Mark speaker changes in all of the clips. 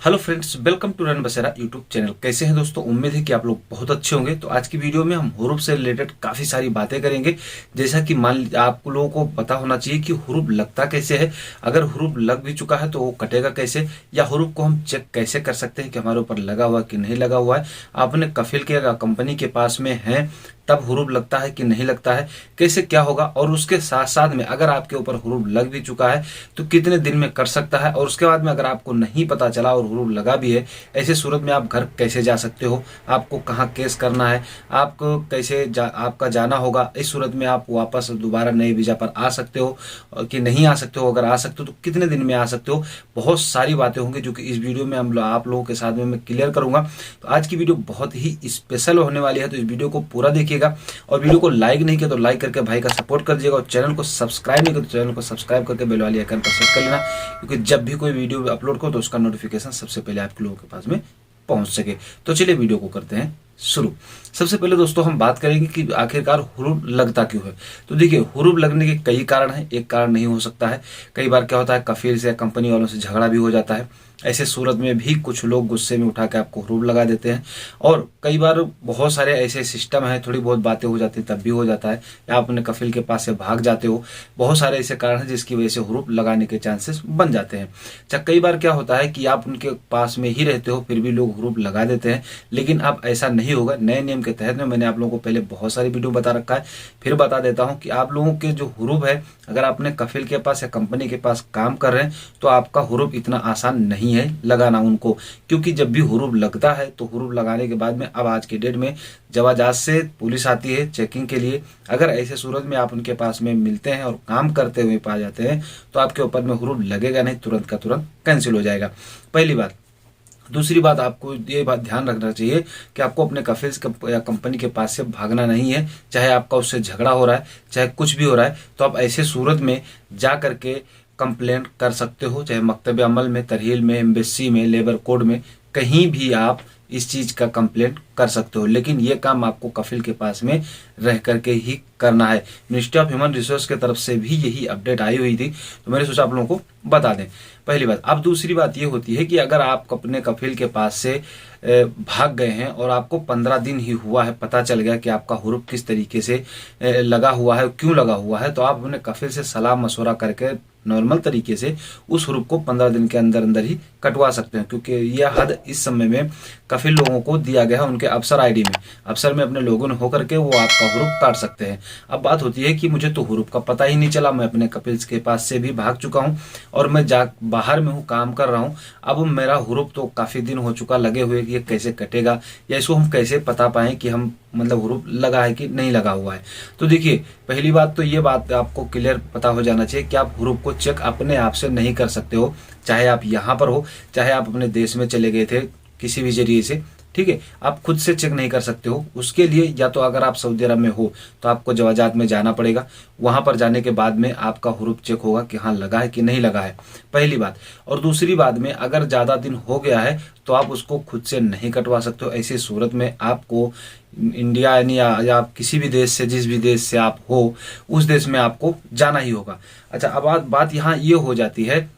Speaker 1: Hello friends, welcome to रन बसेरा YouTube channel. कैसे हैं दोस्तों? उम्मीद है कि आप लोग बहुत अच्छे होंगे। तो आज की वीडियो में हम हुरूफ से रिलेटेड काफी सारी बातें करेंगे। जैसा कि मान लीजिए आप लोगों को पता होना चाहिए कि हुरूफ लगता कैसे है, अगर हुरूफ लग भी चुका है तो वो कटेगा कैसे, या हुरूफ को हम चेक कैसे कर सकते हैं कि हमारे ऊपर लगा हुआ कि नहीं लगा हुआ है। आपने कफिल के या कंपनी के पास में है तब हुरूफ लगता है कि नहीं लगता है, कैसे क्या होगा, और उसके साथ साथ में अगर आपके ऊपर हुरूफ लग भी चुका है तो कितने दिन में कर सकता है, और उसके बाद में अगर आपको नहीं पता चला और हुरूफ लगा भी है, ऐसे सूरत में आप घर कैसे जा सकते हो, आपको कहाँ केस करना है, आपको कैसे आपका जाना होगा, इस सूरत में आप वापस दोबारा नए वीजा पर आ सकते हो कि नहीं आ सकते हो, अगर आ सकते हो तो कितने दिन में आ सकते हो। बहुत सारी बातें होंगी जो कि इस वीडियो में हम आप लोगों के साथ में मैं क्लियर करूंगा। तो आज की वीडियो बहुत ही स्पेशल होने वाली है, तो इस वीडियो को पूरा देखिएगा। और वीडियो को लाइक नहीं किया तो लाइक करके भाई का सपोर्ट कर दीजिएगा, और चैनल को सब्सक्राइब नहीं किया तो चैनल को सब्सक्राइब करके बेल वाली आइकन पर सेट कर लेना, क्योंकि जब भी कोई वीडियो अपलोड करो तो उसका नोटिफिकेशन सबसे पहले आप लोगों के पास में पहुंच सके। तो चलिए वीडियो को करते हैं शुरू। सबसे पहले दोस्तों हम बात करेंगे कि आखिरकार हुरूफ लगता क्यों है। तो देखिए, हुरूफ लगने के कई कारण हैं, एक कारण नहीं हो सकता है। कई बार क्या होता है, कफील से या कंपनी वालों से झगड़ा भी हो जाता है। ऐसे सूरत में भी कुछ लोग गुस्से में उठा के आपको हुरूफ लगा देते हैं, और कई बार बहुत सारे ऐसे सिस्टम है, थोड़ी बहुत बातें हो जाती है तब भी हो जाता है, या आप अपने कफील के पास से भाग जाते हो। बहुत सारे ऐसे कारण हैं जिसकी वजह से हुरूफ लगाने के चांसेस बन जाते हैं। अच्छा, कई बार क्या होता है कि आप उनके पास में ही रहते हो फिर भी लोग हुरूफ लगा देते हैं, लेकिन अब ऐसा नहीं होगा। नए नियम के तहत में मैंने आप लोगों को पहले बहुत सारी वीडियो बता रखा है, फिर बता देता हूं कि आप लोगों के जो हुरूफ है, अगर अपने कफील के पास या कंपनी के पास काम कर रहे हैं तो आपका हुरूफ इतना आसान नहीं है लगाना उनको। क्योंकि जब भी हुरूफ लगता है तो हुरूफ लगाने के बाद में अब आज के डेट में जवाजात से पुलिस आती है चेकिंग के लिए। अगर ऐसे सूरत में आप उनके पास में मिलते हैं और काम करते हुए पाए जाते हैं तो आपके ऊपर में हुरूफ लगेगा नहीं, तुरंत का तुरंत कैंसिल हो जाएगा, पहली बात। दूसरी बात, आपको ये बात ध्यान रखना चाहिए कि आपको अपने कफिल या कंपनी के पास से भागना नहीं है। चाहे आपका उससे झगड़ा हो रहा है, चाहे कुछ भी हो रहा है, तो आप ऐसे सूरत में जा करके कंप्लेंट कर सकते हो, चाहे मकतब अमल में, तरहील में, एम्बेसी में, लेबर कोड में, कहीं भी आप इस चीज का कंप्लेंट कर सकते हो। लेकिन ये काम आपको कफिल के पास में रह करके ही करना है। मिनिस्ट्री ऑफ ह्यूमन रिसोर्स की तरफ से भी यही अपडेट आई हुई थी, तो मैंने सोचा आप लोगों को बता दें, पहली बात। अब दूसरी बात ये होती है कि अगर आप अपने कफिल के पास से भाग गए हैं और आपको 15 दिन ही हुआ है, पता चल गया कि आपका हुरूफ किस तरीके से लगा हुआ है, क्यों लगा हुआ है, तो आप अपने कफिल से सलाह मशवरा करके नॉर्मल तरीके से उस हुरूफ को 15 दिन के अंदर अंदर ही कटवा सकते हैं। क्योंकि यह हद इस समय में कफिल लोगों को दिया गया है उनके अफसर आईडी में। अफसर में अपने लोगों ने होकर के वो आपका हुरूफ काट सकते हैं। अब बात होती है कि मुझे तो हुरूफ का पता ही नहीं चला, मैं अपने कफिल के पास से भी भाग चुका हूं और मैं बाहर में हूं, काम कर रहा हूं। अब मेरा हुरूफ तो काफी दिन हो चुका लगे हुए, कि ये कैसे कटेगा, या इसको हम कैसे पता पाएं कि हम मतलब हुरूफ लगा है कि नहीं लगा हुआ है। तो देखिए, पहली बात तो ये बात आपको क्लियर पता हो जाना चाहिए कि आप हुरूफ को चेक अपने आप से नहीं कर सकते हो, चाहे आप यहाँ पर हो, चाहे आप अपने देश में चले गए थे किसी भी जरिए से, ठीक है, आप खुद से चेक नहीं कर सकते हो। उसके लिए या तो अगर आप सऊदी अरब में हो तो आपको जवाजात में जाना पड़ेगा, वहां पर जाने के बाद में आपका हुरूफ चेक होगा कि हाँ लगा है कि नहीं लगा है, पहली बात। और दूसरी बात में, अगर ज्यादा दिन हो गया है तो आप उसको खुद से नहीं कटवा सकते हो। ऐसी सूरत में आपको इंडिया यानी या आप किसी भी देश से, जिस भी देश से आप हो उस देश में आपको जाना ही होगा। अच्छा, अब बात यहाँ ये हो जाती है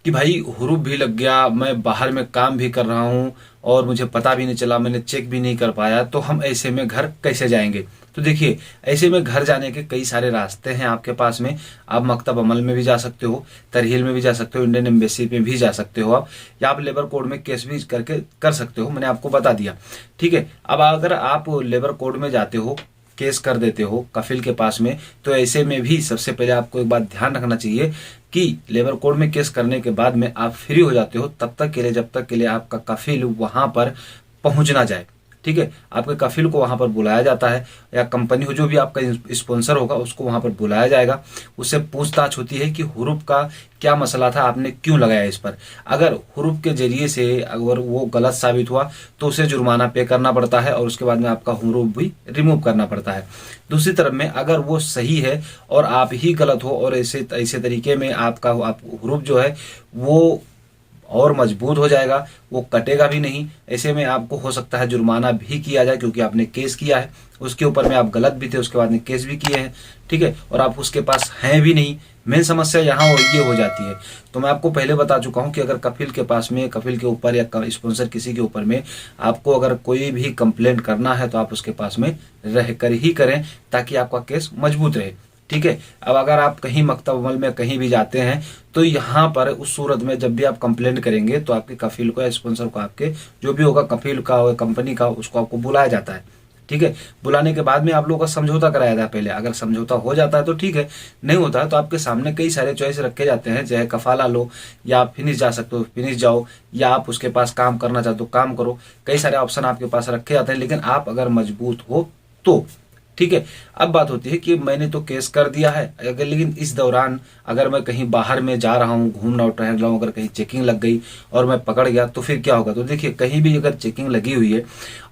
Speaker 1: कि भाई हुरूफ भी लग गया, मैं बाहर में काम भी कर रहा हूं और मुझे पता भी नहीं चला, मैंने चेक भी नहीं कर पाया, तो हम ऐसे में घर कैसे जाएंगे। तो देखिए, ऐसे में घर जाने के कई सारे रास्ते हैं आपके पास में। आप मकतब अमल में भी जा सकते हो, तरहील में भी जा सकते हो, इंडियन एम्बेसी में भी जा सकते हो आप, या आप लेबर कोड में केस भी करके कर सकते हो, मैंने आपको बता दिया, ठीक है। अब अगर आप लेबर कोड में जाते हो, केस कर देते हो कफिल के पास में, तो ऐसे में भी सबसे पहले आपको एक बात ध्यान रखना चाहिए कि लेबर कोड में केस करने के बाद में आप फ्री हो जाते हो तब तक के लिए, जब तक के लिए आपका कफिल वहां पर पहुंच ना जाए, ठीक है। आपके कफिल को वहां पर बुलाया जाता है, या कंपनी हो जो भी आपका स्पॉन्सर होगा उसको वहां पर बुलाया जाएगा। उससे पूछताछ होती है कि हुरूफ का क्या मसला था, आपने क्यों लगाया इस पर। अगर हुरूफ के जरिए से अगर वो गलत साबित हुआ तो उसे जुर्माना पे करना पड़ता है, और उसके बाद में आपका हुरूफ भी रिमूव करना पड़ता है। दूसरी तरफ में अगर वो सही है और आप ही गलत हो, और ऐसे तरीके में आपका हुरूफ जो है वो और मजबूत हो जाएगा, वो कटेगा भी नहीं। ऐसे में आपको हो सकता है जुर्माना भी किया जाए, क्योंकि आपने केस किया है उसके ऊपर में, आप गलत भी थे उसके बाद में केस भी किए हैं, ठीक है, और आप उसके पास हैं भी नहीं, मेन समस्या यहाँ ये हो जाती है। तो मैं आपको पहले बता चुका हूँ कि अगर कफिल के पास में, कफिल के ऊपर या स्पॉन्सर किसी के ऊपर में आपको अगर कोई भी कंप्लेंट करना है तो आप उसके पास में रह कर ही करें, ताकि आपका केस मजबूत रहे। ठीक है। अब अगर आप कहीं मकतब अमल में कहीं भी जाते हैं तो यहाँ पर उस सूरत में जब भी आप कंप्लेंट करेंगे तो आपके कफिल को या स्पॉन्सर को, आपके जो भी होगा कफिल का और कंपनी का, उसको आपको बुलाया जाता है। ठीक है। बुलाने के बाद में आप लोगों का समझौता कराया जाता है पहले। अगर समझौता हो जाता है तो ठीक है, नहीं होता है तो आपके सामने कई सारे चॉइस रखे जाते हैं, चाहे कफाला लो या आप फिनिश जा सकते हो फिनिश जाओ, या आप उसके पास काम करना चाहते हो काम करो। कई सारे ऑप्शन आपके पास रखे जाते हैं, लेकिन आप अगर मजबूत हो तो। ठीक है। अब बात होती है कि मैंने तो केस कर दिया है, अगर लेकिन इस दौरान अगर मैं कहीं बाहर में जा रहा हूँ, घूमना टहल रहा हूँ, अगर कहीं चेकिंग लग गई और मैं पकड़ गया तो फिर क्या होगा। तो देखिए, कहीं भी अगर चेकिंग लगी हुई है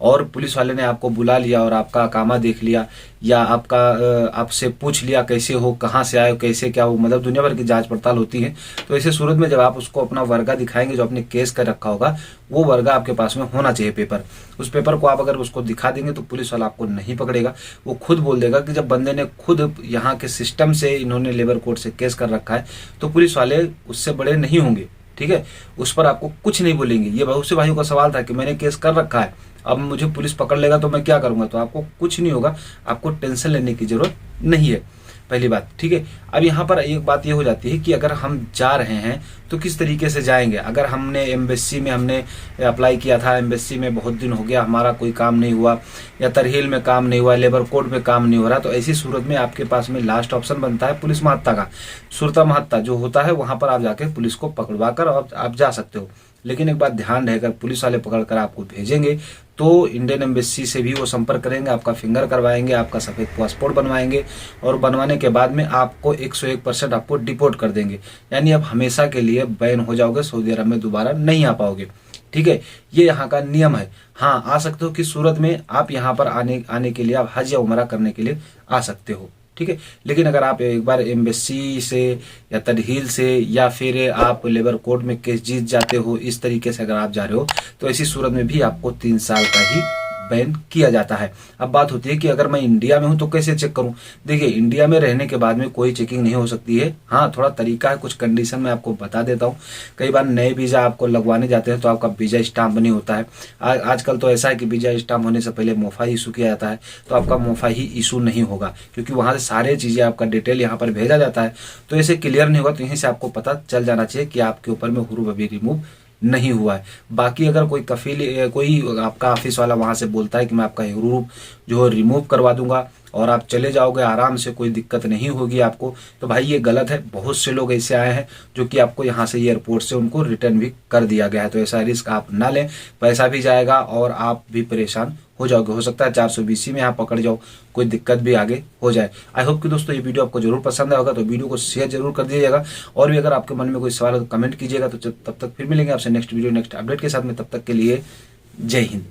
Speaker 1: और पुलिस वाले ने आपको बुला लिया और आपका अकामा देख लिया या आपसे पूछ लिया कैसे हो, कहाँ से आए हो, कैसे क्या हो, मतलब दुनिया भर की जांच पड़ताल होती है। तो ऐसे सूरत में जब आप उसको अपना वर्गा दिखाएंगे, जो आपने केस कर रखा होगा, वो वर्गा आपके पास में होना चाहिए, पेपर। उस पेपर को आप अगर उसको दिखा देंगे तो पुलिस वाला आपको नहीं पकड़ेगा। वो खुद बोल देगा कि जब बंदे ने खुद यहाँ के सिस्टम से, इन्होंने लेबर कोर्ट से केस कर रखा है, तो पुलिस वाले उससे बड़े नहीं होंगे। ठीक है। उस पर आपको कुछ नहीं बोलेंगे। ये बहुत से भाइयों का सवाल था कि मैंने केस कर रखा है, अब मुझे पुलिस पकड़ लेगा तो मैं क्या करूंगा। तो आपको कुछ नहीं होगा, आपको टेंशन लेने की जरूरत नहीं है, पहली बात। ठीक है। अब यहाँ पर एक बात ये हो जाती है कि अगर हम जा रहे हैं तो किस तरीके से जाएंगे। अगर हमने एम्बेसी में हमने अप्लाई किया था, एम्बेसी में बहुत दिन हो गया, हमारा कोई काम नहीं हुआ, या तरहील में काम नहीं हुआ, लेबर कोड में काम नहीं हो रहा, तो ऐसी सूरत में आपके पास में लास्ट ऑप्शन बनता है पुलिस महत्ता का। सुरता महत्ता जो होता है, वहां पर आप जाके पुलिस को पकड़वा कर आप जा सकते हो। लेकिन एक बात ध्यान रहेगा, पुलिस वाले पकड़कर आपको भेजेंगे तो इंडियन एम्बेसी से भी वो संपर्क करेंगे, आपका फिंगर करवाएंगे, आपका सफेद पासपोर्ट बनवाएंगे, और बनवाने के बाद में आपको 101% आपको डिपोर्ट कर देंगे। यानी आप हमेशा के लिए बैन हो जाओगे, सऊदी अरब में दोबारा नहीं आ पाओगे। ठीक है। ये यहाँ का नियम है। हाँ, आ सकते हो कि सूरत में आप यहाँ पर आने के लिए, आप हज या उमरा करने के लिए आ सकते हो। ठीक है। लेकिन अगर आप एक बार एम्बेसी से या तडहील से या फिर आप लेबर कोर्ट में केस जीत जाते हो, इस तरीके से अगर आप जा रहे हो, तो ऐसी सूरत में भी आपको 3 साल का ही बैन किया जाता है। अब बात होती है कि अगर मैं इंडिया में हूं तो कैसे चेक करूं। देखिए, इंडिया में रहने के बाद में कोई चेकिंग नहीं हो सकती है। हाँ, थोड़ा तरीका है, कुछ कंडीशन मैं आपको बता देता हूं। कई बार नए वीजा आपको लगवाने जाते हैं तो आपका वीजा स्टाम्प नहीं होता है। आजकल तो ऐसा है कि वीजा स्टाम्प होने से पहले मोफा इशू किया जाता है, तो आपका मोफा ही इशू नहीं होगा, क्योंकि वहां से सारे चीजें, आपका डिटेल यहाँ पर भेजा जाता है। तो ऐसे क्लियर नहीं होगा, तो यहीं से आपको पता चल जाना चाहिए कि आपके ऊपर में हुरूफ अभी रिमूव नहीं हुआ है। बाकी अगर कोई कफील, कोई आपका ऑफिस वाला वहां से बोलता है कि मैं आपका हुरूफ जो है रिमूव करवा दूंगा और आप चले जाओगे आराम से, कोई दिक्कत नहीं होगी आपको, तो भाई ये गलत है। बहुत से लोग ऐसे आए हैं जो कि आपको यहाँ से एयरपोर्ट से उनको रिटर्न भी कर दिया गया है। तो ऐसा रिस्क आप ना लें, पैसा भी जाएगा और आप भी परेशान हो जाओगे। हो सकता है 420 में आप पकड़ जाओ, कोई दिक्कत भी आगे हो जाए। आई होप कि दोस्तों ये वीडियो आपको जरूर पसंद आया होगा, तो वीडियो को शेयर जरूर कर दीजिएगा। और भी अगर आपके मन में कोई सवाल है तो कमेंट कीजिएगा। तो तब तक फिर मिलेंगे आपसे नेक्स्ट वीडियो नेक्स्ट अपडेट के साथ में। तब तक के लिए जय हिंद।